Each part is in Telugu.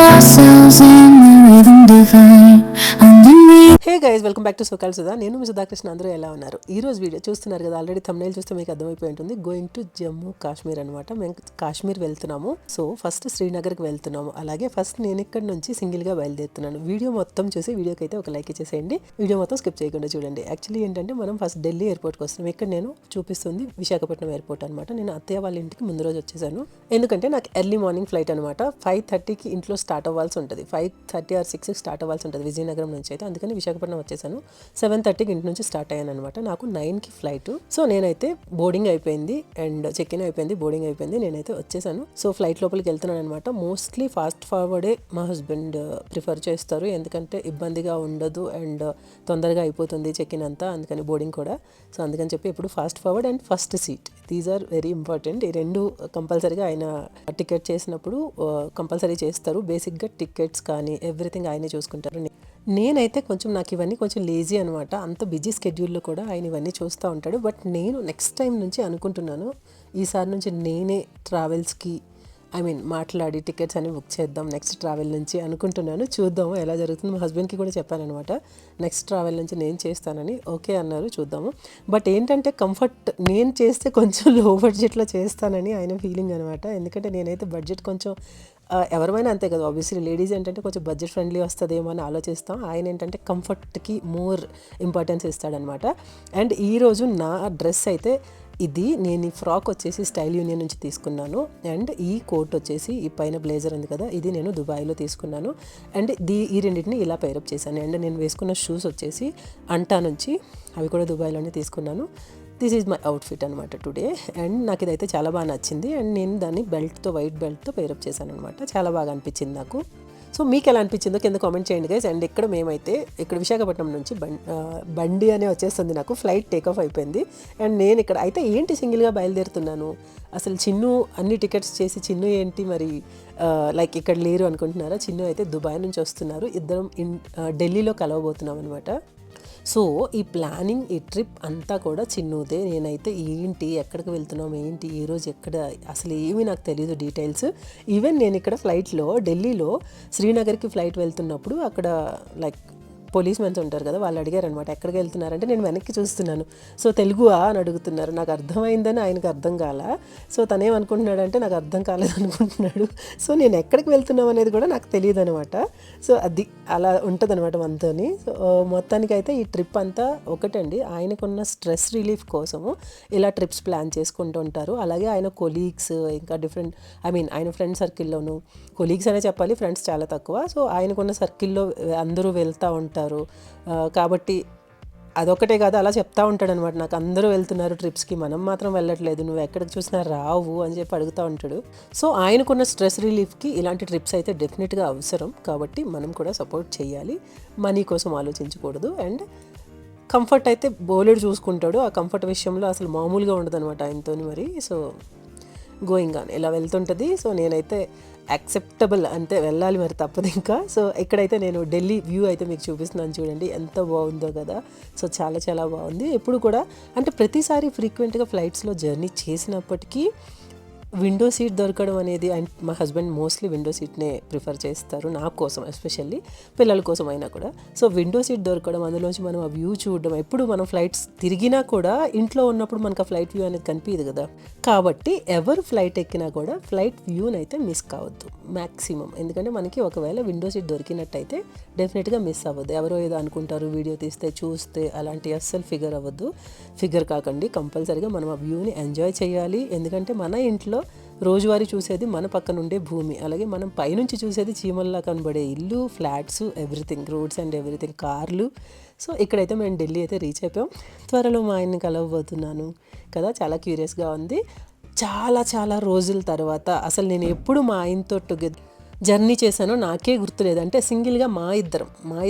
ourselves in the rhythm divine. Underneath. Hey guys, welcome back to so-called Sudha. నేను మీ సుధాకృష్ణ. అందరూ ఎలా ఉన్నారు? ఈ రోజు వీడియో చూస్తున్నారు కదా, ఆల్రెడీ థంబ్నెయిల్ చూస్తే మీకు అర్థమైపోయి ఉంటుంది. గోయింగ్ టు జమ్మూ కాశ్మీర్ అనమాట. మేము కాశ్మీర్ వెళ్తున్నాము. సో ఫస్ట్ శ్రీనగర్కి వెళ్తున్నాము. అలాగే ఫస్ట్ నేను ఇక్కడ నుంచి సింగిల్గా బయలుదేరుతున్నాను. వీడియో మొత్తం చూసి వీడియోకి అయితే ఒక లైక్ ఇచ్చేసేయండి. వీడియో మొత్తం స్కిప్ చేయకుండా చూడండి. యాక్చువల్లీ ఏంటంటే మనం ఫస్ట్ ఢిల్లీ ఎయిర్పోర్ట్కి వస్తున్నాం. ఇక్కడ నేను చూపిస్తుంది విశాఖపట్నం ఎయిర్పోర్ట్ అనమాట. నేను అత్తయ్య వాళ్ళ ఇంటికి ముందు రోజు వచ్చేసాను. ఎందుకంటే నాకు ఎర్లీ మార్నింగ్ ఫ్లైట్ అనమాట. 5:30కి ఇంట్లో స్టార్ట్ అవ్వాల్సి ఉంటుంది. 5:30 or 6కి స్టార్ట్ అవ్వాల్సి ఉంటుంది విజయనగరం నుంచి అయితే. అందుకని విశాఖపట్నం వచ్చేసాను. 7:30కి ఇంటి నుంచి స్టార్ట్ అయ్యాను అనమాట. నాకు 9కి ఫ్లైట్. సో నేనైతే బోర్డింగ్ అయిపోయింది అండ్ చెక్ ఇన్ అయిపోయింది, బోర్డింగ్ అయిపోయింది. నేనైతే వచ్చేసాను. సో ఫ్లైట్ లోపలికి వెళ్తున్నాను అనమాట. మోస్ట్లీ ఫాస్ట్ ఫార్వర్డే మా హస్బెండ్ ప్రిఫర్ చేస్తారు, ఎందుకంటే ఇబ్బందిగా ఉండదు అండ్ తొందరగా అయిపోతుంది చెక్ ఇన్ అంతా. అందుకని బోర్డింగ్ కూడా. సో అందుకని చెప్పి ఇప్పుడు fast forward and first seat, these are very important. ఈ రెండు కంపల్సరీగా ఆయన టికెట్ చేసినప్పుడు కంపల్సరీ చేస్తారు. బేసిక్గా టికెట్స్ కానీ ఎవ్రీథింగ్ ఆయనే చూసుకుంటారు. నేనైతే కొంచెం నాకు ఇవన్నీ కొంచెం లేజీ అనమాట. అంత బిజీ స్కెడ్యూల్లో కూడా ఆయన ఇవన్నీ చూస్తూ ఉంటాడు. బట్ నేను నెక్స్ట్ టైం నుంచి అనుకుంటున్నాను, ఈసారి నుంచి నేనే ట్రావెల్స్కి మాట్లాడి టికెట్స్ అన్ని బుక్ చేద్దాం నెక్స్ట్ ట్రావెల్ నుంచి అనుకుంటున్నాను. చూద్దాము ఎలా జరుగుతుంది. మా హస్బెండ్కి కూడా చెప్పానమాట, నెక్స్ట్ ట్రావెల్ నుంచి నేను చేస్తానని. ఓకే అన్నారు, చూద్దాము. బట్ ఏంటంటే కంఫర్ట్ నేను చేస్తే కొంచెం లో బడ్జెట్లో చేస్తానని ఆయన ఫీలింగ్ అనమాట. ఎందుకంటే నేనైతే బడ్జెట్ కొంచెం ఎవరైనా అంతే కదా, ఆబ్వియస్లీ లేడీస్ ఏంటంటే కొంచెం బడ్జెట్ ఫ్రెండ్లీ వస్తుందేమో అని ఆలోచిస్తాం. ఆయన ఏంటంటే కంఫర్ట్కి మోర్ ఇంపార్టెన్స్ ఇస్తాడనమాట. అండ్ ఈరోజు నా డ్రెస్ అయితే ఇది, నేను ఈ ఫ్రాక్ వచ్చేసి స్టైల్ యూనియన్ నుంచి తీసుకున్నాను. అండ్ ఈ కోట్ వచ్చేసి ఈ పైన బ్లేజర్ ఉంది కదా, ఇది నేను దుబాయ్లో తీసుకున్నాను. అండ్ ఈ రెండింటిని ఇలా పేరప్ చేశాను. అండ్ నేను వేసుకున్న షూస్ వచ్చేసి అంటా నుంచి, అవి కూడా దుబాయ్లోనే తీసుకున్నాను. దిస్ ఈజ్ మై అవుట్ఫిట్ అనమాట టుడే. అండ్ నాకు ఇదైతే చాలా బాగా నచ్చింది. అండ్ నేను దాన్ని బెల్ట్తో, వైట్ బెల్ట్తో పేరప్ చేశాను అనమాట. చాలా బాగా అనిపించింది నాకు. సో మీకు ఎలా అనిపించిందో కింద కామెంట్ చేయండి గైస్. అండ్ ఇక్కడ మేమైతే ఇక్కడ విశాఖపట్నం నుంచి బండి అనే వచ్చేస్తుంది నాకు. ఫ్లైట్ టేక్ ఆఫ్ అయిపోయింది. అండ్ నేను ఇక్కడ అయితే ఏంటి సింగిల్గా బయలుదేరుతున్నాను, అసలు చిన్ను అన్ని టికెట్స్ చేసి చిన్ను ఏంటి మరి లైక్ ఇక్కడ లేరు అనుకుంటున్నారా? చిన్ను అయితే దుబాయ్ నుంచి వస్తున్నారు. ఇద్దరం ఢిల్లీలో కలవబోతున్నాం అనమాట. సో ఈ ప్లానింగ్, ఈ ట్రిప్ అంతా కూడా చిన్నుదే. నేనైతే ఏంటి, ఎక్కడికి వెళ్తున్నాం, ఏంటి, ఈరోజు ఎక్కడ, అసలు ఏమీ నాకు తెలియదు డీటెయిల్స్. ఈవెన్ నేను ఇక్కడ ఫ్లైట్లో ఢిల్లీలో శ్రీనగర్కి ఫ్లైట్ వెళ్తున్నప్పుడు అక్కడ లైక్ పోలీస్ మెన్స్ ఉంటారు కదా, వాళ్ళు అడిగారు అనమాట ఎక్కడికి వెళ్తున్నారంటే నేను వెనక్కి చూస్తున్నాను. సో తెలుగువా అని అడుగుతున్నారు. నాకు అర్థమైందని ఆయనకు అర్థం కాల. సో తనేమనుకుంటున్నాడంటే నాకు అర్థం కాలేదు అనుకుంటున్నాడు. సో నేను ఎక్కడికి వెళ్తున్నాం అనేది కూడా నాకు తెలియదు అనమాట. సో అది అలా ఉంటుంది అనమాట మనతోని. సో మొత్తానికి అయితే ఈ ట్రిప్ అంతా ఒకటండి, ఆయనకున్న స్ట్రెస్ రిలీఫ్ కోసము ఇలా ట్రిప్స్ ప్లాన్ చేసుకుంటూ ఉంటారు. అలాగే ఆయన కొలీగ్స్, ఇంకా డిఫరెంట్ ఆయన ఫ్రెండ్ సర్కిల్లోనూ, కొలీగ్స్ అనే చెప్పాలి, ఫ్రెండ్స్ చాలా తక్కువ. సో ఆయనకున్న సర్కిల్లో అందరూ వెళ్తూ ఉంటారు. కాబట్టి అదొకటే కాదు, అలా చెప్తా ఉంటాడు అనమాట. నాకు అందరూ వెళ్తున్నారు ట్రిప్స్కి, మనం మాత్రం వెళ్ళట్లేదు, నువ్వు ఎక్కడికి చూసినా రావు అని చెప్పి అడుగుతూ ఉంటాడు. సో ఆయనకున్న స్ట్రెస్ రిలీఫ్కి ఇలాంటి ట్రిప్స్ అయితే డెఫినెట్గా అవసరం. కాబట్టి మనం కూడా సపోర్ట్ చేయాలి, మనీ కోసం ఆలోచించకూడదు. అండ్ కంఫర్ట్ అయితే బోలెడు చూసుకుంటాడు. ఆ కంఫర్ట్ విషయంలో అసలు మామూలుగా ఉండదు అనమాట ఆయనతో మరి. సో గోయింగ్ ఆన్ ఇలా వెళ్తుంటుంది. సో నేనైతే యాక్సెప్టబుల్ అంతే, వెళ్ళాలి మరి తప్పదు ఇంకా. సో ఇక్కడైతే నేను ఢిల్లీ వ్యూ అయితే మీకు చూపిస్తున్నాను, చూడండి ఎంత బాగుందో కదా. సో చాలా చాలా బాగుంది. ఎప్పుడు కూడా అంటే ప్రతిసారి ఫ్రీక్వెంట్గా ఫ్లైట్స్లో జర్నీ చేసినప్పటికీ విండో సీట్ దొరకడం అనేది, అండ్ మా హస్బెండ్ మోస్ట్లీ విండో సీట్నే ప్రిఫర్ చేస్తారు, నా కోసం ఎస్పెషల్లీ, పిల్లల కోసం అయినా కూడా. సో విండో సీట్ దొరకడం, అందులోంచి మనం ఆ వ్యూ చూడడం, ఎప్పుడు మనం ఫ్లైట్స్ తిరిగినా కూడా ఇంట్లో ఉన్నప్పుడు మనకు ఆ ఫ్లైట్ వ్యూ అనేది కనిపించదు కదా. కాబట్టి ఎవరు ఫ్లైట్ ఎక్కినా కూడా ఫ్లైట్ వ్యూని అయితే మిస్ కావద్దు మ్యాక్సిమం. ఎందుకంటే మనకి ఒకవేళ విండో సీట్ దొరికినట్టయితే డెఫినెట్గా మిస్ అవ్వద్దు. ఎవరో ఏదో అనుకుంటారు వీడియో తీస్తే, చూస్తే, అలాంటి అస్సలు ఫిగర్ కాకండి. కంపల్సరీగా మనం ఆ వ్యూని ఎంజాయ్ చేయాలి. ఎందుకంటే మన ఇంట్లో రోజువారీ చూసేది మన పక్కన ఉండే భూమి, అలాగే మనం పైనుంచి చూసేది చీమల్లా కనబడే ఇల్లు, flats, everything, roads and everything, కార్లు. సో ఇక్కడైతే మేము ఢిల్లీ అయితే రీచ్ అయిపోయాం. త్వరలో మా ఆయన్ని కలవబోతున్నాను కదా, చాలా క్యూరియస్గా ఉంది. చాలా చాలా రోజుల తర్వాత అసలు నేను ఎప్పుడు మా ఆయనతో జర్నీ చేశానో నాకే గుర్తులేదు. అంటే సింగిల్గా మా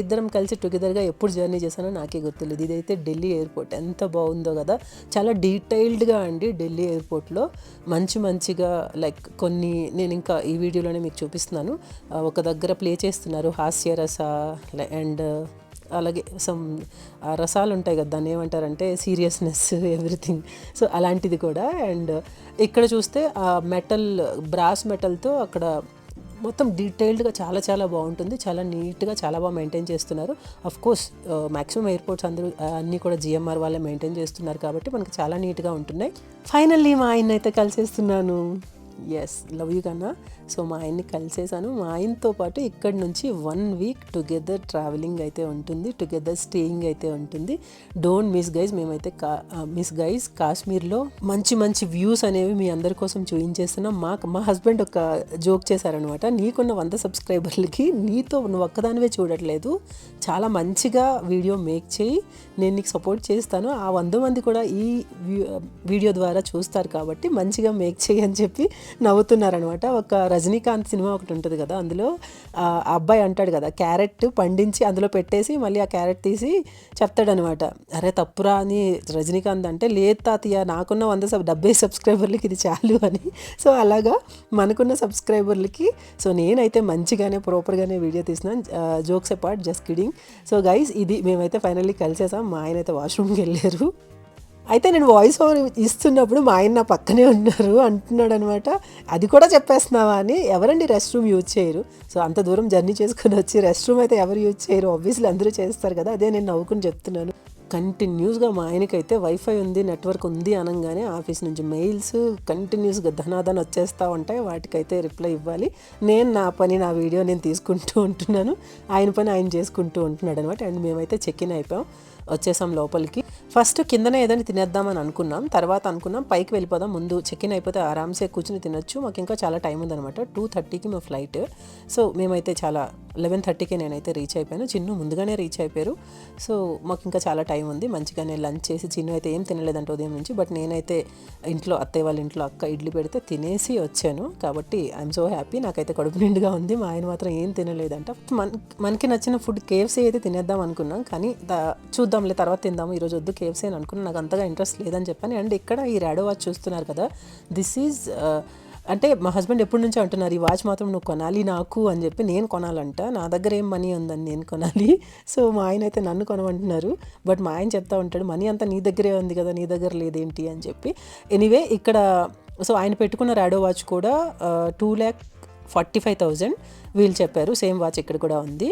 ఇద్దరం కలిసి టుగెదర్గా ఎప్పుడు జర్నీ చేశానో నాకే గుర్తులేదు. ఇదైతే ఢిల్లీ ఎయిర్పోర్ట్ ఎంత బాగుందో కదా, చాలా డీటెయిల్డ్గా అండి. ఢిల్లీ ఎయిర్పోర్ట్లో మంచిగా లైక్ కొన్ని నేను ఇంకా ఈ వీడియోలోనే మీకు చూపిస్తున్నాను. ఒక దగ్గర ప్లే చేస్తున్నారు హాస్యరస అండ్ అలాగే రసాలు ఉంటాయి కదా, దాన్ని ఏమంటారంటే సీరియస్నెస్, ఎవ్రీథింగ్. సో అలాంటిది కూడా. అండ్ ఇక్కడ చూస్తే ఆ బ్రాస్ మెటల్తో అక్కడ మొత్తం డీటెయిల్డ్గా చాలా చాలా బాగుంటుంది, చాలా నీట్గా చాలా బాగా మెయింటైన్ చేస్తున్నారు. అఫ్ కోర్స్ మ్యాక్సిమం ఎయిర్పోర్ట్స్ అందరూ అన్నీ కూడా జిఎంఆర్ వాళ్ళే మెయింటైన్ చేస్తున్నారు కాబట్టి మనకి చాలా నీట్గా ఉంటున్నాయి. ఫైనల్లీ మా ఆయన అయితే కలిసేస్తున్నాను. ఎస్, లవ్ యూ కన్నా. సో మా ఆయన్ని కలిసేసాను. మా ఆయనతో పాటు ఇక్కడి నుంచి 1 వీక్ టుగెదర్ ట్రావెలింగ్ అయితే ఉంటుంది, టుగెదర్ స్టేయింగ్ అయితే ఉంటుంది. Don't miss guys. మేమైతే కాశ్మీర్లో మంచి మంచి వ్యూస్ అనేవి మీ అందరి కోసం చూపించేస్తున్నాం. మా హస్బెండ్ ఒక జోక్ చేశారనమాట, నీకున్న 100 సబ్స్క్రైబర్లకి నీతో నువ్వు ఒక్కదానివే చూడట్లేదు, చాలా మంచిగా వీడియో మేక్ చేయి, నేను నీకు సపోర్ట్ చేస్తాను, ఆ 100 మంది కూడా ఈ వీడియో ద్వారా చూస్తారు కాబట్టి మంచిగా మేక్ చేయి అని చెప్పి నవ్వుతున్నారనమాట. ఒక రజనీకాంత్ సినిమా ఒకటి ఉంటుంది కదా, అందులో ఆ అబ్బాయి అంటాడు కదా, క్యారెట్ పండించి అందులో పెట్టేసి మళ్ళీ ఆ క్యారెట్ తీసి చెప్తాడనమాట, అరే తప్పురా అని రజనీకాంత్ అంటే, లేదు తాతయ్య నాకున్న 170 సబ్స్క్రైబర్లకి ఇది చాలు అని. సో అలాగా మనకున్న సబ్స్క్రైబర్లకి సో నేనైతే మంచిగానే ప్రాపర్గానే వీడియో తీసినాను. Jokes apart, just kidding. So guys, ఇది మేమైతే ఫైనల్లీ కలిసేసాం. మా ఆయన అయితే వాష్రూమ్కి వెళ్ళారు. అయితే నేను వాయిస్ ఓవర్ ఇస్తున్నప్పుడు మా ఆయన నా పక్కనే ఉన్నారు అంటున్నాడు అనమాట, అది కూడా చెప్పేస్తున్నావా అని. ఎవరండి రెస్ట్ రూమ్ యూజ్ చేయరు? సో అంత దూరం జర్నీ చేసుకుని వచ్చి రెస్ట్ రూమ్ అయితే ఎవరు యూజ్ చేయరు, ఆబ్వియస్లీ అందరూ చేస్తారు కదా, అదే నేను నవ్వుకుని చెప్తున్నాను. కంటిన్యూస్గా మా ఆయనకైతే వైఫై ఉంది, నెట్వర్క్ ఉంది అనగానే ఆఫీస్ నుంచి మెయిల్స్ కంటిన్యూస్గా ధనాధన వచ్చేస్తూ ఉంటాయి, వాటికైతే రిప్లై ఇవ్వాలి. నేను నా పని నా వీడియో నేను తీసుకుంటూ ఉంటున్నాను, ఆయన పని ఆయన చేసుకుంటూ ఉంటున్నాడు అనమాట. అండ్ మేమైతే చెక్ ఇన్ అయిపోయాం, వచ్చేసాం లోపలికి. ఫస్ట్ కిందనే ఏదైనా తినేద్దామని అనుకున్నాం, తర్వాత అనుకున్నాం పైకి వెళ్ళిపోదాం, ముందు చెక్ ఇన్ అయిపోతే ఆరామ్సే కూర్చుని తినొచ్చు, మాకు ఇంకా చాలా టైం ఉందనమాట. 2:30కి మా ఫ్లైట్. సో మేమైతే చాలా 11:30కి నేనైతే రీచ్ అయిపోయాను, చిన్ను ముందుగానే రీచ్ అయిపోయారు. సో మాకు ఇంకా చాలా టైం ఉంది, మంచిగానే లంచ్ చేసి, చిన్ను అయితే ఏం తినలేదంటే ఉదయం నుంచి, బట్ నేనైతే ఇంట్లో అత్తయ్య వాళ్ళ ఇంట్లో అక్క ఇడ్లీ పెడితే తినేసి వచ్చాను కాబట్టి ఐఎమ్ సో హ్యాపీ. నాకైతే కడుపు నిండుగా ఉంది, మా ఆయన మాత్రం ఏం తినలేదంట. మనకి నచ్చిన ఫుడ్ KFC అయితే తినేద్దాం అనుకున్నాం, కానీ చూద్దాంలే తర్వాత తిందాము, ఈరోజు వద్దు KFC అని అనుకున్నాను, నాకు అంతగా ఇంట్రెస్ట్ లేదని చెప్పాను. అండ్ ఇక్కడ ఈ రాడో వాచ్ చూస్తున్నారు కదా, దిస్ ఈజ్ అంటే మా హస్బెండ్ ఎప్పటి నుంచో అంటున్నారు, ఈ వాచ్ మాత్రం నువ్వు కొనాలి నాకు అని చెప్పి. నేను కొనాలంట, నా దగ్గర ఏం మనీ ఉందని నేను కొనాలి. సో మా ఆయన అయితే నన్ను కొనమంటున్నారు, బట్ మా ఆయన చెప్తా ఉంటాడు, మనీ అంతా నీ దగ్గరే ఉంది కదా, నీ దగ్గర లేదేంటి అని చెప్పి. ఎనీవే ఇక్కడ సో ఆయన పెట్టుకున్న రాడో వాచ్ కూడా 2,45,000 వీళ్ళు చెప్పారు. సేమ్ వాచ్ ఇక్కడ కూడా ఉంది.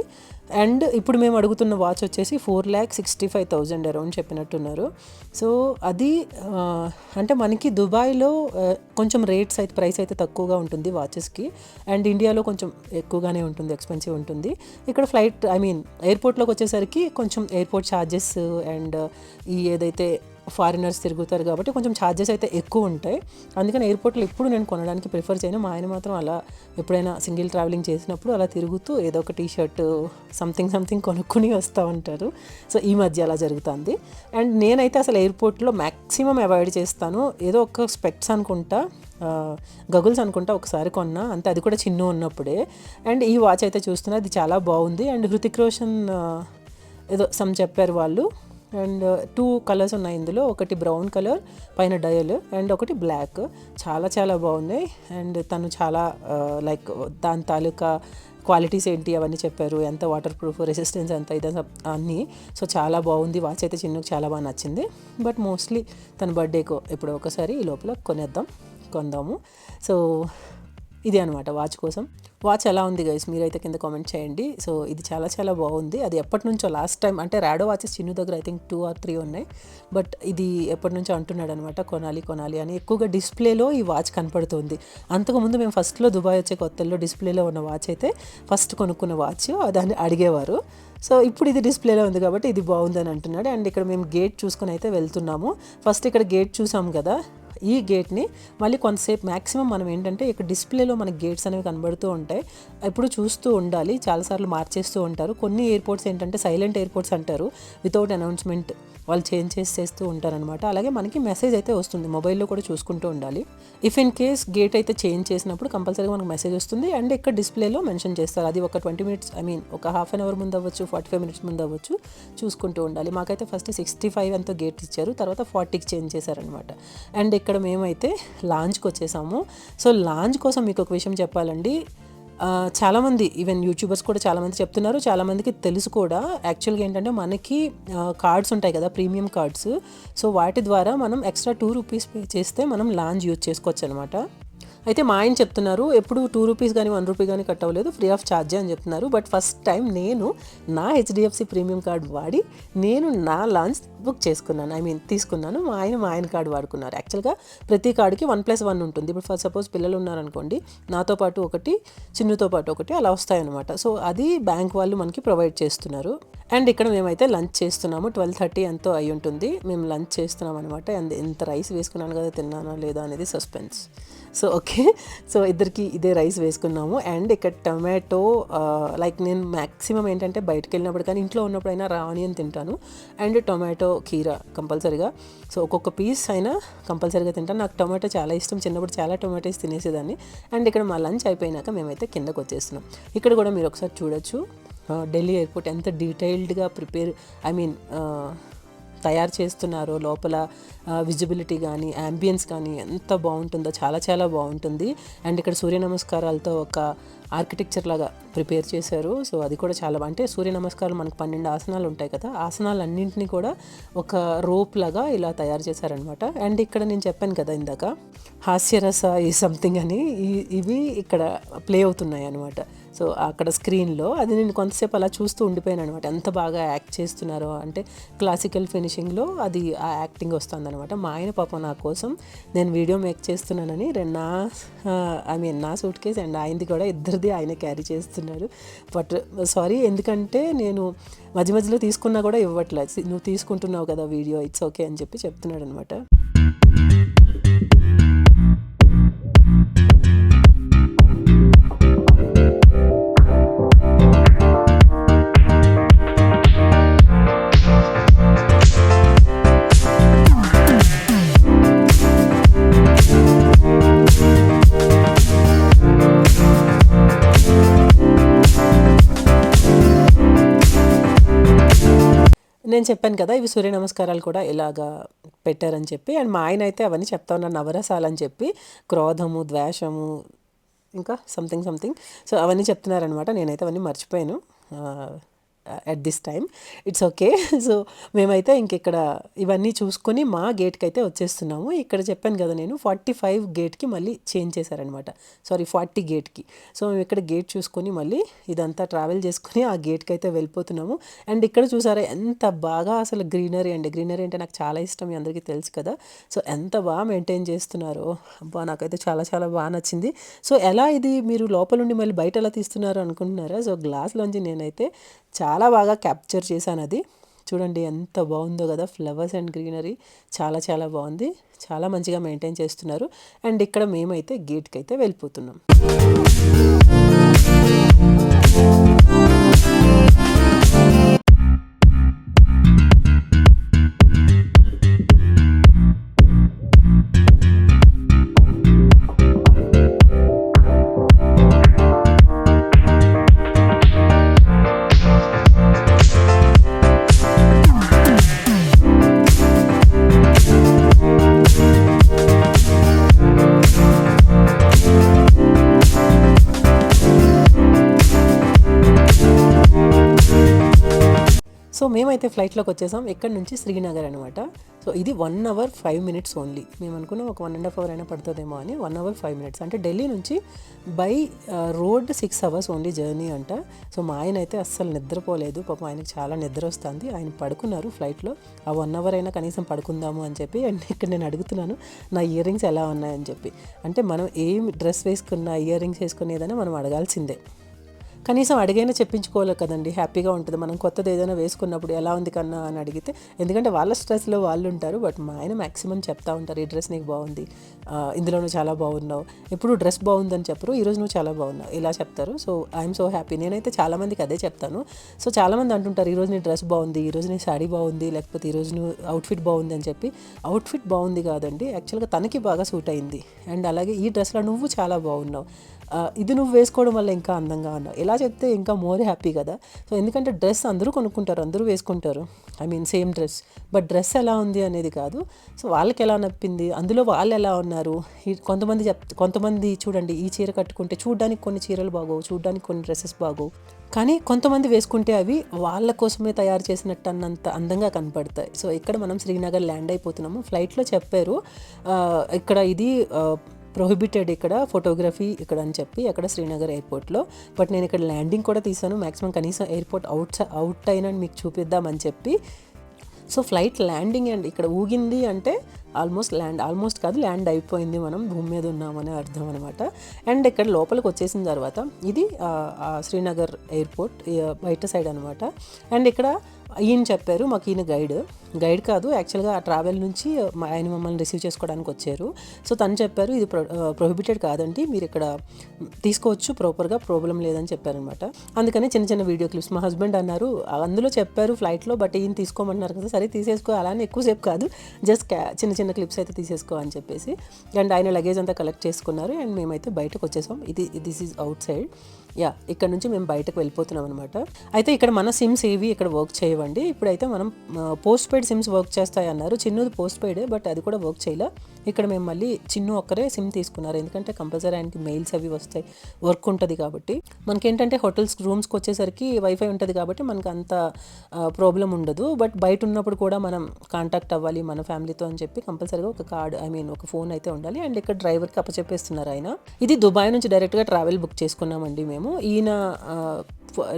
అండ్ ఇప్పుడు మేము అడుగుతున్న వాచ్ వచ్చేసి 4,65,000 అరౌండ్ చెప్పినట్టున్నారు. సో అది అంటే మనకి దుబాయ్లో కొంచెం రేట్స్ అయితే ప్రైస్ అయితే తక్కువగా ఉంటుంది వాచెస్కి, అండ్ ఇండియాలో కొంచెం ఎక్కువగానే ఉంటుంది, ఎక్స్పెన్సివ్ ఉంటుంది. ఇక్కడ ఫ్లైట్ ఎయిర్పోర్ట్లోకి వచ్చేసరికి కొంచెం ఎయిర్పోర్ట్ ఛార్జెస్ అండ్ ఈ ఏదైతే ఫారినర్స్ తిరుగుతారు కాబట్టి కొంచెం ఛార్జెస్ అయితే ఎక్కువ ఉంటాయి. అందుకని ఎయిర్పోర్ట్లో ఎప్పుడు నేను కొనడానికి ప్రిఫర్ చేయను. మా ఆయన మాత్రం అలా ఎప్పుడైనా సింగిల్ ట్రావెలింగ్ చేసినప్పుడు అలా తిరుగుతూ ఏదో ఒక టీషర్ట్ సంథింగ్ కొనుక్కొని వస్తూ ఉంటారు. సో ఈ మధ్య అలా జరుగుతుంది. అండ్ నేనైతే అసలు ఎయిర్పోర్ట్లో మ్యాక్సిమం అవాయిడ్ చేస్తాను. ఏదో ఒక స్పెక్ట్స్ అనుకుంటా, గగుల్స్ అనుకుంటా ఒకసారి కొన్నా అంతే, అది కూడా చిన్న ఉన్నప్పుడే. అండ్ ఈ వాచ్ అయితే చూస్తున్నా, అది చాలా బాగుంది. అండ్ హృతిక్ రోషన్ ఏదో చెప్పారు వాళ్ళు. అండ్ 2 కలర్స్ ఉన్నాయి ఇందులో, ఒకటి బ్రౌన్ కలర్ పైన డయల్ అండ్ ఒకటి బ్లాక్. చాలా చాలా బాగున్నాయి. అండ్ తను చాలా లైక్ దాని తాలూకా క్వాలిటీస్ ఏంటి అవన్నీ చెప్పారు, ఎంత వాటర్ ప్రూఫ్, రెసిస్టెన్స్ ఎంత ఇదంతా అన్నీ. సో చాలా బాగుంది వాచ్ అయితే, చిన్నకు చాలా బాగా నచ్చింది. బట్ మోస్ట్లీ తన బర్త్డేకో ఎప్పుడో ఒకసారి ఈ లోపల కొందాము. సో ఇది అనమాట వాచ్ కోసం. వాచ్ ఎలా ఉంది గైస్ మీరైతే కింద కామెంట్ చేయండి. సో ఇది చాలా చాలా బాగుంది. అది ఎప్పటి నుంచో లాస్ట్ టైం అంటే రాడో వాచెస్ చిన్ను దగ్గర ఐ థింక్ 2 or 3 ఉన్నాయి, బట్ ఇది ఎప్పటి నుంచో అంటున్నాడు అనమాట కొనాలి అని. ఎక్కువగా డిస్ప్లేలో ఈ వాచ్ కనపడుతుంది. అంతకుముందు మేము ఫస్ట్లో దుబాయ్ వచ్చే కొత్తల్లో డిస్ప్లేలో ఉన్న వాచ్ అయితే ఫస్ట్ కొనుక్కున్న వాచ్, దాన్ని అడిగేవారు. సో ఇప్పుడు ఇది డిస్ప్లేలో ఉంది కాబట్టి ఇది బాగుందని అంటున్నాడు. అండ్ ఇక్కడ మేము గేట్ చూసుకొని అయితే వెళ్తున్నాము. ఫస్ట్ ఇక్కడ గేట్ చూసాం కదా, ఈ గేట్ని మళ్ళీ కొంతసేపు మ్యాక్సిమం మనం ఏంటంటే ఇక్కడ డిస్ప్లేలో మనకి గేట్స్ అనేవి కనబడుతూ ఉంటాయి, ఎప్పుడు చూస్తూ ఉండాలి. చాలాసార్లు మార్చేస్తూ ఉంటారు. కొన్ని ఎయిర్పోర్ట్స్ ఏంటంటే సైలెంట్ ఎయిర్పోర్ట్స్ అంటారు, వితౌట్ అనౌన్స్మెంట్ వాళ్ళు చేంజ్ చేస్తూ ఉంటారనమాట. అలాగే మనకి మెసేజ్ అయితే వస్తుంది, మొబైల్లో కూడా చూసుకుంటూ ఉండాలి. ఇఫ్ ఇన్ కేస్ గేట్ అయితే చేంజ్ చేసినప్పుడు కంపల్సరీగా మనకు మెసేజ్ వస్తుంది. అండ్ ఇక్కడ డిస్ప్లేలో మెన్షన్ చేస్తారు, అది ఒక 20 minutes ఒక హాఫ్ అన్ అవర్ ముందు అవ్వచ్చు, 45 minutes ముందు అవ్వచ్చు, చూసుకుంటూ ఉండాలి. మాకైతే ఫస్ట్ 65 ఎంతో గేట్ ఇచ్చారు, తర్వాత 40కి చేంజ్ చేశారనమాట. అండ్ ఇక్కడ మేమైతే లాంజ్కి వచ్చేసాము. సో లాంజ్ కోసం మీకు ఒక విషయం చెప్పాలండి, చాలామంది ఈవెన్ యూట్యూబర్స్ కూడా చాలామంది చెప్తున్నారు, చాలామందికి తెలుసు కూడా. యాక్చువల్గా ఏంటంటే మనకి కార్డ్స్ ఉంటాయి కదా, ప్రీమియం కార్డ్స్. సో వాటి ద్వారా మనం ఎక్స్ట్రా 2 rupees పే చేస్తే మనం లాంజ్ యూజ్ చేసుకోవచ్చు అనమాట. అయితే మా ఆయన చెప్తున్నారు ఎప్పుడు ₹2 కానీ ₹1 కానీ కట్ అవ్వలేదు, ఫ్రీ ఆఫ్ ఛార్జే అని చెప్తున్నారు. బట్ ఫస్ట్ టైం నేను నా హెచ్డిఎఫ్సి ప్రీమియం కార్డ్ వాడి నేను నా లంచ్ బుక్ చేసుకున్నాను, తీసుకున్నాను. మా ఆయన కార్డు వాడుకున్నారు. యాక్చువల్గా ప్రతి కార్డుకి 1+1 ఉంటుంది. ఇప్పుడు ఫర్ సపోజ్ పిల్లలు ఉన్నారనుకోండి, నాతో పాటు ఒకటి, చిన్నుతో పాటు ఒకటి, అలా వస్తాయన్నమాట. సో అది బ్యాంక్ వాళ్ళు మనకి ప్రొవైడ్ చేస్తున్నారు. అండ్ ఇక్కడ మేమైతే లంచ్ చేస్తున్నాము. 12:30 ఎంతో అయి ఉంటుంది. మేము లంచ్ చేస్తున్నాం అనమాట. అండ్ ఎంత రైస్ వేసుకున్నాను కదా, తిన్నానా లేదా అనేది సస్పెన్స్. సో ఓకే, సో ఇద్దరికి ఇదే రైస్ వేసుకున్నాము. అండ్ ఇక్కడ టొమాటో, లైక్ నేను మ్యాక్సిమం ఏంటంటే బయటకు వెళ్ళినప్పుడు కానీ ఇంట్లో ఉన్నప్పుడైనా ఆనియన్ తింటాను. అండ్ టొమాటో కీరా కంపల్సరీగా, సో ఒక్కొక్క పీస్ అయినా కంపల్సరీగా తింటాను. నాకు టొమాటో చాలా ఇష్టం, చిన్నప్పుడు చాలా టొమాటోస్ తినేసేదాన్ని. అండ్ ఇక్కడ మా లంచ్ అయిపోయినాక మేమైతే కిందకు వచ్చేస్తున్నాం. ఇక్కడ కూడా మీరు ఒకసారి చూడొచ్చు ఢిల్లీ ఎయిర్పోర్ట్ ఎంత డీటెయిల్డ్గా తయారు చేస్తున్నారో. లోపల విజిబిలిటీ కానీ యాంబియన్స్ కానీ ఎంత బాగుంటుందో, చాలా చాలా బాగుంటుంది. అండ్ ఇక్కడ సూర్య నమస్కారాలతో ఒక ఆర్కిటెక్చర్ లాగా ప్రిపేర్ చేశారు. సో అది కూడా చాలా అంటే సూర్య నమస్కారాలు మనకు 12 ఆసనాలు ఉంటాయి కదా, ఆసనాలన్నింటినీ కూడా ఒక రోప్ లాగా ఇలా తయారు చేశారనమాట. అండ్ ఇక్కడ నేను చెప్పాను కదా ఇందాక హాస్యరస ఈ సంథింగ్ అని, ఇవి ఇక్కడ ప్లే అవుతున్నాయి అనమాట. సో అక్కడ స్క్రీన్లో అది నేను కొంతసేపు అలా చూస్తూ ఉండిపోయాను అనమాట. ఎంత బాగా యాక్ట్ చేస్తున్నారో అంటే క్లాసికల్ ఫినిషింగ్లో అది ఆ యాక్టింగ్ వస్తుంది అనమాట. మా ఆయన పాపం నా కోసం నేను వీడియో మేక్ చేస్తున్నానని నా సూట్ కేస్ అండ్ ఆయనది కూడా ఇద్దరిది ఆయన క్యారీ చేస్తున్నారు. బట్ సారీ, ఎందుకంటే నేను మధ్య మధ్యలో తీసుకున్నా కూడా ఇవ్వట్లేదు. నువ్వు తీసుకుంటున్నావు కదా వీడియో, ఇట్స్ ఓకే అని చెప్పి చెప్తున్నాడు అనమాట. నేను చెప్పాను కదా ఇవి సూర్య నమస్కారాలు కూడా ఇలాగా పెట్టారని చెప్పి. అండ్ మా ఆయన అయితే అవన్నీ చెప్తా ఉన్నారు, నవరసాలని చెప్పి, క్రోధము, ద్వేషము, ఇంకా సంథింగ్. సో అవన్నీ చెప్తున్నారనమాట. నేనైతే అవన్నీ మర్చిపోయాను at this time, it's okay. So మేమైతే ఇక్కడ ఇవన్నీ చూసుకొని మా గేట్కి అయితే వచ్చేస్తున్నాము. ఇక్కడ చెప్పాను కదా నేను 45 గేట్కి మళ్ళీ చేంజ్ చేశారనమాట, 40 గేట్కి. సో మేము ఇక్కడ గేట్ చూసుకొని మళ్ళీ ఇదంతా ట్రావెల్ చేసుకొని ఆ గేట్కి అయితే వెళ్ళిపోతున్నాము. అండ్ ఇక్కడ చూసారా ఎంత బాగా అసలు గ్రీనరీ అంటే నాకు చాలా ఇష్టం, మీ అందరికీ తెలుసు కదా. సో ఎంత బాగా మెయింటైన్ చేస్తున్నారో, అబ్బా నాకైతే చాలా చాలా బాగా నచ్చింది. సో ఎలా ఇది మీరు లోపల నుండి మళ్ళీ బయట ఎలా తీస్తున్నారు అనుకుంటున్నారా? సో గ్లాస్లోంచి నేనైతే చాలా బాగా క్యాప్చర్ చేశాను. అది చూడండి ఎంత బాగుందో కదా, ఫ్లవర్స్ అండ్ గ్రీనరీ చాలా చాలా బాగుంది, చాలా మంచిగా మెయింటైన్ చేస్తున్నారు. అండ్ ఇక్కడ మేమైతే గేట్కి అయితే వెళ్ళిపోతున్నాం. సో మేమైతే ఫ్లైట్లోకి వచ్చేసాం. ఎక్కడి నుంచి శ్రీనగర్ అనమాట. సో ఇది 1 hour 5 minutes ఓన్లీ. మేము అనుకున్నాం ఒక 1.5 hour అయినా పడుతుందేమో అని. 1 hour 5 minutes అంటే ఢిల్లీ నుంచి by road 6 hours only journey అంట. సో మా ఆయన అయితే అస్సలు నిద్రపోలేదు, పాపం ఆయనకి చాలా నిద్ర వస్తుంది. ఆయన పడుకున్నారు ఫ్లైట్లో. ఆ 1 hour అయినా కనీసం పడుకుందాము అని చెప్పి. అండ్ ఇక్కడ నేను అడుగుతున్నాను నా ఇయర్ రింగ్స్ ఎలా ఉన్నాయని చెప్పి. అంటే మనం ఏం డ్రెస్ వేసుకున్నా, ఇయర్ రింగ్స్ వేసుకుని ఏదైనా మనం అడగాల్సిందే. కనీసం అడిగైనా చెప్పించుకోవాలి కదండి, హ్యాపీగా ఉంటుంది. మనం కొత్తది ఏదైనా వేసుకున్నప్పుడు ఎలా ఉంది కన్నా అని అడిగితే, ఎందుకంటే వాళ్ళ స్ట్రెస్లో వాళ్ళు ఉంటారు. బట్ మా ఆయన మ్యాక్సిమం చెప్తా ఉంటారు, ఈ డ్రెస్ నీకు బాగుంది, ఇందులో నువ్వు చాలా బాగున్నావు, ఎప్పుడు డ్రెస్ బాగుందని చెప్పరు, ఈరోజు నువ్వు చాలా బాగున్నావు ఇలా చెప్తారు. So I'm so happy. నేనైతే చాలామందికి అదే చెప్తాను. సో చాలామంది అంటుంటారు, ఈరోజు నీ డ్రెస్ బాగుంది, ఈరోజు నీ శాడీ బాగుంది, లేకపోతే ఈరోజు నువ్వు అవుట్ఫిట్ బాగుంది అని చెప్పి. అవుట్ఫిట్ బాగుంది కాదండి, యాక్చువల్గా తనకి బాగా సూట్ అయింది. అండ్ అలాగే ఈ డ్రెస్లో నువ్వు చాలా బాగున్నావు, ఇది నువ్వు వేసుకోవడం వల్ల ఇంకా అందంగా ఉన్నావు, ఇలా చెప్తే ఇంకా మోర్ హ్యాపీ కదా. సో ఎందుకంటే డ్రెస్ అందరూ కొనుక్కుంటారు, అందరూ వేసుకుంటారు, సేమ్ డ్రెస్. బట్ డ్రెస్ ఎలా ఉంది అనేది కాదు, సో వాళ్ళకి ఎలా నప్పింది, అందులో వాళ్ళు ఎలా ఉన్నారు. కొంతమంది చూడండి, ఈ చీర కట్టుకుంటే చూడ్డానికి కొన్ని చీరలు బాగోవు, చూడ్డానికి కొన్ని డ్రెస్సెస్ బాగోవు, కానీ కొంతమంది వేసుకుంటే అవి వాళ్ళ కోసమే తయారు చేసినట్టు అన్నంత అందంగా కనపడతాయి. సో ఇక్కడ మనం శ్రీనగర్ ల్యాండ్ అయిపోతున్నాము. ఫ్లైట్లో చెప్పారు ఇక్కడ ఇది ప్రొహిబిటెడ్ ఇక్కడ ఫోటోగ్రఫీ ఇక్కడ అని చెప్పి అక్కడ శ్రీనగర్ ఎయిర్పోర్ట్లో. బట్ నేను ఇక్కడ ల్యాండింగ్ కూడా తీసాను, మ్యాక్సిమం కనీసం ఎయిర్పోర్ట్ అవుట్ అయినా మీకు చూపిద్దామని చెప్పి. సో ఫ్లైట్ ల్యాండింగ్ అండ్ ఇక్కడ ఊగింది అంటే ఆల్మోస్ట్ కాదు ల్యాండ్ అయిపోయింది, మనం భూమి మీద ఉన్నామనే అర్థం అనమాట. అండ్ ఇక్కడ లోపలికి వచ్చేసిన తర్వాత ఇది శ్రీనగర్ ఎయిర్పోర్ట్ బయట సైడ్ అనమాట. అండ్ ఇక్కడ ఈయన చెప్పారు మాకు, ఈయన గైడ్ కాదు యాక్చువల్గా, ఆ ట్రావెల్ నుంచి ఆయన మమ్మల్ని రిసీవ్ చేసుకోవడానికి వచ్చారు. సో తను చెప్పారు ఇది ప్రొహిబిటెడ్ కాదండి, మీరు ఇక్కడ తీసుకోవచ్చు ప్రాపర్గా, ప్రాబ్లం లేదని చెప్పారనమాట. అందుకని చిన్న చిన్న వీడియో క్లిప్స్ మా హస్బెండ్ అన్నారు అందులో చెప్పారు ఫ్లైట్లో, బట్ ఈయన తీసుకోమన్నారు కదా, సరే తీసేసుకో, అలానే ఎక్కువసేపు కాదు, జస్ట్ చిన్న చిన్న క్లిప్స్ అయితే తీసేసుకో అని చెప్పేసి. అండ్ ఆయన లగేజ్ అంతా కలెక్ట్ చేసుకున్నారు అండ్ మేమైతే బయటకు వచ్చేసాం. This is out side. ఇక్కడ నుంచి మేము బయటకు వెళ్ళిపోతున్నాం అనమాట. అయితే ఇక్కడ మన సిమ్స్ ఏవి ఇక్కడ వర్క్ చేయవండి. ఇప్పుడైతే మనం పోస్ట్ పెయిడ్ సిమ్స్ వర్క్ చేస్తాయి అన్నారు. చిన్నది పోస్ట్ పెయిడే, బట్ అది కూడా వర్క్ చేయలే. ఇక్కడ మేము మళ్ళీ చిన్ను ఒక్కరే సిమ్ తీసుకున్నారు, ఎందుకంటే కంపల్సరీ ఆయనకి మెయిల్స్ అవి వస్తాయి, వర్క్ ఉంటుంది కాబట్టి. మనకేంటంటే హోటల్స్ రూమ్స్కి వచ్చేసరికి వైఫై ఉంటుంది కాబట్టి మనకు అంత ప్రాబ్లం ఉండదు. బట్ బయట ఉన్నప్పుడు కూడా మనం కాంటాక్ట్ అవ్వాలి మన ఫ్యామిలీతో అని చెప్పి కంపల్సరీగా ఒక కార్డ్ ఒక ఫోన్ అయితే ఉండాలి. అండ్ ఇక్కడ డ్రైవర్కి అప్పచెప్పేస్తున్నారు ఆయన. ఇది దుబాయ్ నుంచి డైరెక్ట్గా ట్రావెల్ బుక్ చేసుకున్నామండి మేము. ఈయన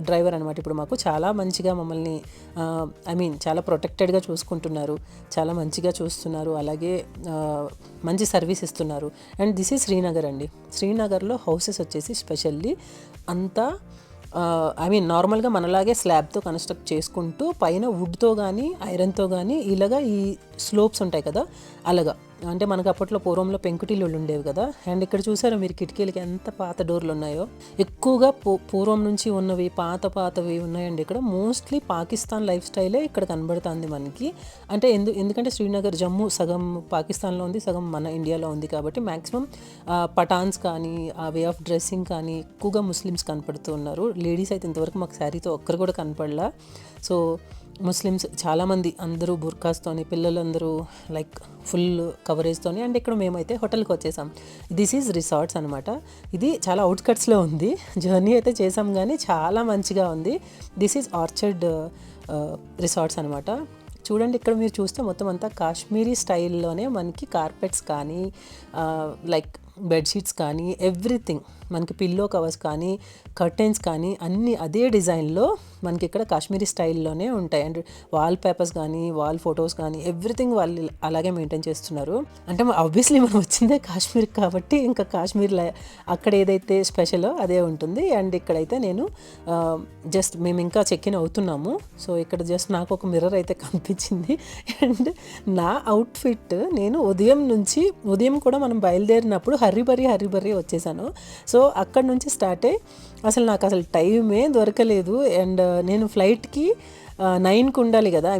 డ్రైవర్ అనమాట. ఇప్పుడు మాకు చాలా మంచిగా మమ్మల్ని చాలా ప్రొటెక్టెడ్గా చూసుకుంటున్నారు, చాలా మంచిగా చూస్తున్నారు, అలాగే మంచి సర్వీస్ ఇస్తున్నారు. అండ్ దిస్ ఈజ్ శ్రీనగర్ అండి. శ్రీనగర్లో హౌసెస్ వచ్చేసి స్పెషల్లీ అంతా నార్మల్గా మనలాగే స్లాబ్తో కన్స్ట్రక్ట్ చేసుకుంటూ పైన వుడ్తో కానీ ఐరన్తో కానీ ఇలాగా ఈ స్లోప్స్ ఉంటాయి కదా, అలాగా. అంటే మనకు అప్పట్లో పూర్వంలో పెంకుటిల్లు ఉండేవి కదా. అండ్ ఇక్కడ చూసారా మీరు కిటికీలకి ఎంత పాత డోర్లు ఉన్నాయో, ఎక్కువగా పూర్వం నుంచి ఉన్నవి పాతవి ఉన్నాయండి ఇక్కడ. మోస్ట్లీ పాకిస్తాన్ లైఫ్ స్టైలే ఇక్కడ కనబడుతుంది మనకి. అంటే ఎందుకంటే శ్రీనగర్ జమ్మూ సగం పాకిస్తాన్లో ఉంది, సగం మన ఇండియాలో ఉంది కాబట్టి మ్యాక్సిమం పఠాన్స్ కానీ ఆ వే ఆఫ్ డ్రెస్సింగ్ కానీ ఎక్కువగా ముస్లిమ్స్ కనపడుతూ ఉన్నారు. లేడీస్ అయితే ఇంతవరకు మాకు శారీతో ఒక్కరు కూడా కనపడలా. సో ముస్లిమ్స్ చాలామంది, అందరూ బుర్కాస్తోని, పిల్లలందరూ లైక్ ఫుల్ కవరేజ్తోని. అండ్ ఇక్కడ మేమైతే హోటల్కి వచ్చేసాం. దిస్ ఈజ్ రిసార్ట్స్ అనమాట. ఇది చాలా అవుట్స్కట్స్లో ఉంది. జర్నీ అయితే చేసాం కానీ చాలా మంచిగా ఉంది. దిస్ ఈజ్ ఆర్చర్డ్ రిసార్ట్స్ అనమాట. చూడండి ఇక్కడ మీరు చూస్తే మొత్తం అంతా కాశ్మీరీ స్టైల్లోనే మనకి కార్పెట్స్ కానీ లైక్ బెడ్షీట్స్ కానీ ఎవ్రీథింగ్, మనకి పిల్లో కవర్స్ కానీ కర్టెన్స్ కానీ అన్నీ అదే డిజైన్లో మనకి ఇక్కడ కాశ్మీరీ స్టైల్లోనే ఉంటాయి. అండ్ వాల్ పేపర్స్ కానీ వాల్ ఫొటోస్ కానీ ఎవ్రీథింగ్ వాళ్ళు అలాగే మెయింటైన్ చేస్తున్నారు. అంటే ఆబ్వియస్లీ మనం వచ్చిందే కాశ్మీర్ కాబట్టి ఇంకా కాశ్మీర్లో అక్కడ ఏదైతే స్పెషలో అదే ఉంటుంది. అండ్ ఇక్కడైతే నేను జస్ట్ మేము ఇంకా చెక్ ఇన్ అవుతున్నాము. సో ఇక్కడ జస్ట్ నాకు ఒక మిర్రర్ అయితే కనిపించింది. అండ్ నా అవుట్ఫిట్ నేను ఉదయం కూడా మనం బయలుదేరినప్పుడు హర్రీ వచ్చేసాను. సో అక్కడ నుంచి స్టార్ట్ అయ్యి నాకు అసలు టైమే దొరకలేదు. అండ్ నేను ఫ్లైట్కి 9కి ఉండాలి కదా,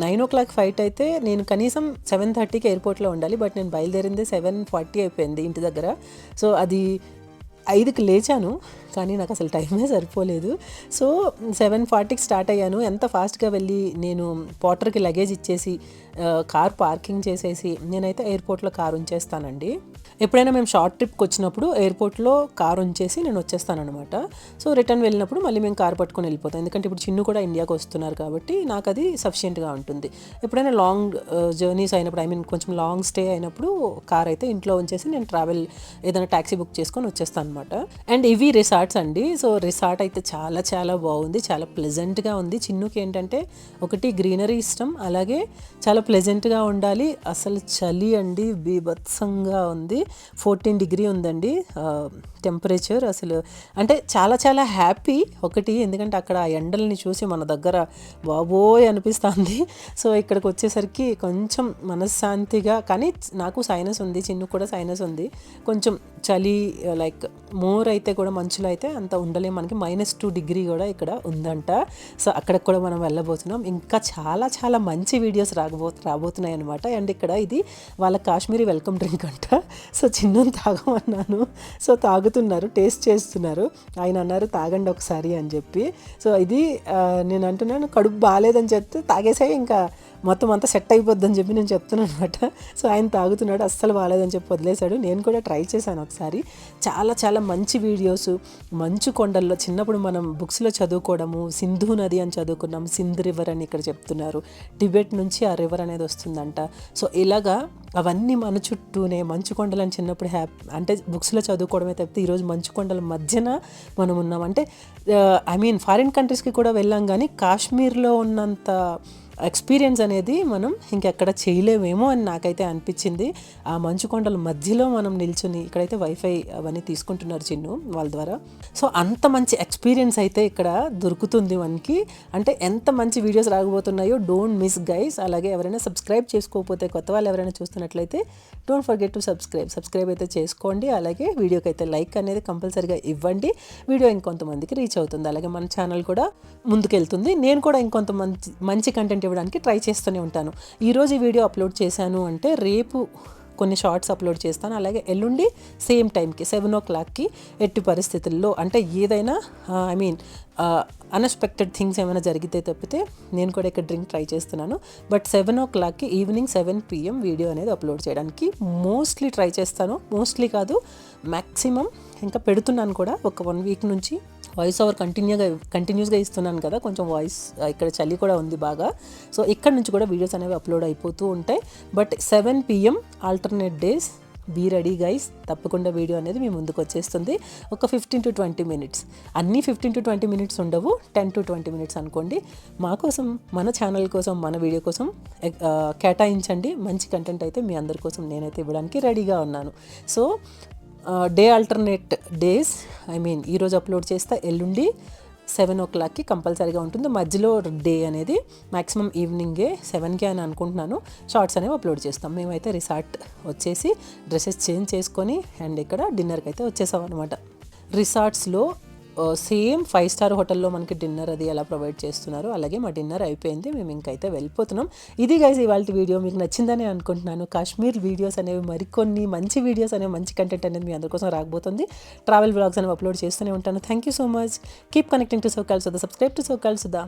9 o'clock ఫ్లైట్ అయితే నేను కనీసం 7:30కి ఎయిర్పోర్ట్లో ఉండాలి. బట్ నేను బయలుదేరింది 7:40 అయిపోయింది ఇంటి దగ్గర. సో అది 5కి లేచాను కానీ నాకు అసలు టైమే సరిపోలేదు. సో 7:40కి స్టార్ట్ అయ్యాను. ఎంత ఫాస్ట్గా వెళ్ళి నేను పోర్టర్కి లగేజ్ ఇచ్చేసి కార్ పార్కింగ్ చేసేసి నేనైతే ఎయిర్పోర్ట్లో కార్ ఉంచేస్తానండి. ఎప్పుడైనా మేము షార్ట్ ట్రిప్కి వచ్చినప్పుడు ఎయిర్పోర్ట్లో కార్ ఉంచేసి నేను వచ్చేస్తానమాట. సో రిటర్న్ వెళ్ళినప్పుడు మళ్ళీ మేము కార్ పట్టుకొని వెళ్ళిపోతాం, ఎందుకంటే ఇప్పుడు చిన్ను కూడా ఇండియాకి వస్తున్నారు కాబట్టి నాకు అది సఫిషియెంట్గా ఉంటుంది. ఎప్పుడైనా లాంగ్ జర్నీస్ అయినప్పుడు కొంచెం లాంగ్ స్టే అయినప్పుడు కార్ అయితే ఇంట్లో ఉంచేసి నేను ట్రావెల్ ఏదైనా ట్యాక్సీ బుక్ చేసుకొని వచ్చేస్తాను అనమాట. అండ్ ఇవి రిసార్ట్స్ అండి. సో రిసార్ట్ అయితే చాలా చాలా బాగుంది, చాలా ప్లెజెంట్గా ఉంది. చిన్నుకి ఏంటంటే ఒకటి గ్రీనరీ ఇష్టం, అలాగే చాలా ప్లెజెంట్గా ఉండాలి. అసలు చలి అండి బీభత్సంగా ఉంది, 14 degrees ఉందండి టెంపరేచర్. అసలు అంటే చాలా చాలా హ్యాపీ ఒకటి, ఎందుకంటే అక్కడ ఆ ఎండల్ని చూసి మన దగ్గర బాబోయ్ అనిపిస్తుంది. సో ఇక్కడికి వచ్చేసరికి కొంచెం మనశ్శాంతిగా, కానీ నాకు సైనస్ ఉంది, చిన్ను కూడా సైనస్ ఉంది, కొంచెం చలి లైక్ మోర్ అయితే కూడా మంచులో అయితే అంత ఉండలేం, మనకి -2 degrees కూడా ఇక్కడ ఉందంట. సో అక్కడికి కూడా మనం వెళ్ళబోతున్నాం. ఇంకా చాలా చాలా మంచి వీడియోస్ రాబోతున్నాయి అనమాట. అండ్ ఇక్కడ ఇది వాళ్ళ కాశ్మీరీ వెల్కమ్ డ్రింక్ అంట. సో చిన్నని తాగమన్నాను, సో తాగుతున్నారు, టేస్ట్ చేస్తున్నారు. ఆయన అన్నారు తాగండి ఒకసారి అని చెప్పి. సో ఇది నేను అంటున్నాను కడుపు బాగాలేదని చెప్తే తాగేసాయి, ఇంకా మొత్తం అంతా సెట్ అయిపోద్దని చెప్పి నేను చెప్తున్నాను అనమాట. సో ఆయన తాగుతున్నాడు, అస్సలు బాగాలేదని చెప్పి వదిలేశాడు. నేను కూడా ట్రై చేశాను ఒకసారి. చాలా చాలా మంచి వీడియోస్, మంచు కొండల్లో చిన్నప్పుడు మనం బుక్స్లో చదువుకోవడము, సింధు నది అని చదువుకున్నాం, సింధ్ రివర్ అని ఇక్కడ చెప్తున్నారు. టిబెట్ నుంచి ఆ రివర్ ఫ్లేవర్ అనేది వస్తుందంట. సో ఇలాగా అవన్నీ మన చుట్టూనే మంచు కొండలని చిన్నప్పుడు అంటే బుక్స్లో చదువుకోవడమే తప్పితే ఈరోజు మంచు కొండల మధ్యన మనం ఉన్నాం. అంటే ఐ మీన్ ఫారిన్ కంట్రీస్కి కూడా వెళ్ళాం, కానీ కాశ్మీర్లో ఉన్నంత ఎక్స్పీరియన్స్ అనేది మనం ఇంకెక్కడ చేయలేమేమో అని నాకైతే అనిపించింది. ఆ మంచు కొండల మధ్యలో మనం నిల్చుని, ఇక్కడైతే వైఫై అవన్నీ తీసుకుంటున్నారు చిన్ను వాళ్ళ ద్వారా. సో అంత మంచి ఎక్స్పీరియన్స్ అయితే ఇక్కడ దొరుకుతుంది మనకి. అంటే ఎంత మంచి వీడియోస్ రాకపోతున్నాయో, డోంట్ మిస్ గైస్. అలాగే ఎవరైనా సబ్స్క్రైబ్ చేసుకోకపోతే, కొత్త వాళ్ళు ఎవరైనా చూస్తున్నట్లయితే డోంట్ ఫర్గెట్ టు సబ్స్క్రైబ్ అయితే చేసుకోండి. అలాగే వీడియోకి అయితే లైక్ అనేది కంపల్సరీగా ఇవ్వండి. వీడియో ఇంకొంతమందికి రీచ్ అవుతుంది. అలాగే మన ఛానల్ కూడా ముందుకెళ్తుంది. నేను కూడా ఇంకొంత మంచి కంటెంట్ ఇవ్వడానికి ట్రై చేస్తూనే ఉంటాను. ఈరోజు ఈ వీడియో అప్లోడ్ చేశాను అంటే రేపు కొన్ని షార్ట్స్ అప్లోడ్ చేస్తాను. అలాగే ఎల్లుండి సేమ్ టైంకి 7 o'clockకి ఎట్టి పరిస్థితుల్లో, అంటే ఏదైనా ఐ మీన్ అన్ఎక్స్పెక్టెడ్ థింగ్స్ ఏమైనా జరిగితే తప్పితే నేను కూడా ఇక్కడ డ్రింక్ ట్రై చేస్తున్నాను. బట్ 7 o'clockకి ఈవినింగ్ 7 PM వీడియో అనేది అప్లోడ్ చేయడానికి మోస్ట్లీ ట్రై చేస్తాను. మోస్ట్లీ కాదు, మ్యాక్సిమం ఇంకా పెడుతున్నాను కూడా. ఒక 1 week నుంచి వాయిస్ ఓవర్ కంటిన్యూస్గా ఇస్తున్నాను కదా, కొంచెం వాయిస్ ఇక్కడ చలి కూడా ఉంది బాగా. సో ఇక్కడ నుంచి కూడా వీడియోస్ అనేవి అప్లోడ్ అయిపోతూ ఉంటాయి. But 7 PM alternate days, be ready guys. తప్పకుండా వీడియో అనేది మీ ముందుకు వచ్చేస్తుంది. ఒక 15 to 20 minutes, అన్నీ 15 to 20 minutes ఉండవు, 10 to 20 minutes అనుకోండి. మా కోసం, మన ఛానల్ కోసం, మన వీడియో కోసం కేటాయించండి. మంచి కంటెంట్ అయితే మీ అందరి కోసం నేనైతే ఇవ్వడానికి రెడీగా ఉన్నాను. So day alternate days, I mean ఈరోజు అప్లోడ్ చేస్తే ఎల్లుండి 7 o'clockకి కంపల్సరీగా ఉంటుంది. మధ్యలో డే అనేది మ్యాక్సిమం ఈవినింగే 7కి అని అనుకుంటున్నాను షార్ట్స్ అనేవి అప్లోడ్ చేస్తాం. మేమైతే రిసార్ట్ వచ్చేసి డ్రెస్సెస్ చేంజ్ చేసుకొని అండ్ ఇక్కడ డిన్నర్కి అయితే వచ్చేసాం అనమాట. రిసార్ట్స్లో సేమ్ 5-star హోటల్లో మనకి డిన్నర్ అది ఎలా ప్రొవైడ్ చేస్తున్నారు, అలాగే మా డిన్నర్ అయిపోయింది. మేము ఇంకైతే వెళ్ళిపోతున్నాం. ఇది గైస్ ఇవాళ వీడియో. మీకు నచ్చిందని అనుకుంటున్నాను. కాశ్మీర్ వీడియోస్ అనేవి, మరికొన్ని మంచి వీడియోస్ అనేవి, మంచి కంటెంట్ అనేది మీ అందరి కోసం రాకపోతుంది. ట్రావెల్ వ్లాగ్స్ అనేవి అప్లోడ్ చేస్తూనే ఉంటాను. Thank you so much. Keep connecting to so-called Sudha. Subscribe to so-called Sudha.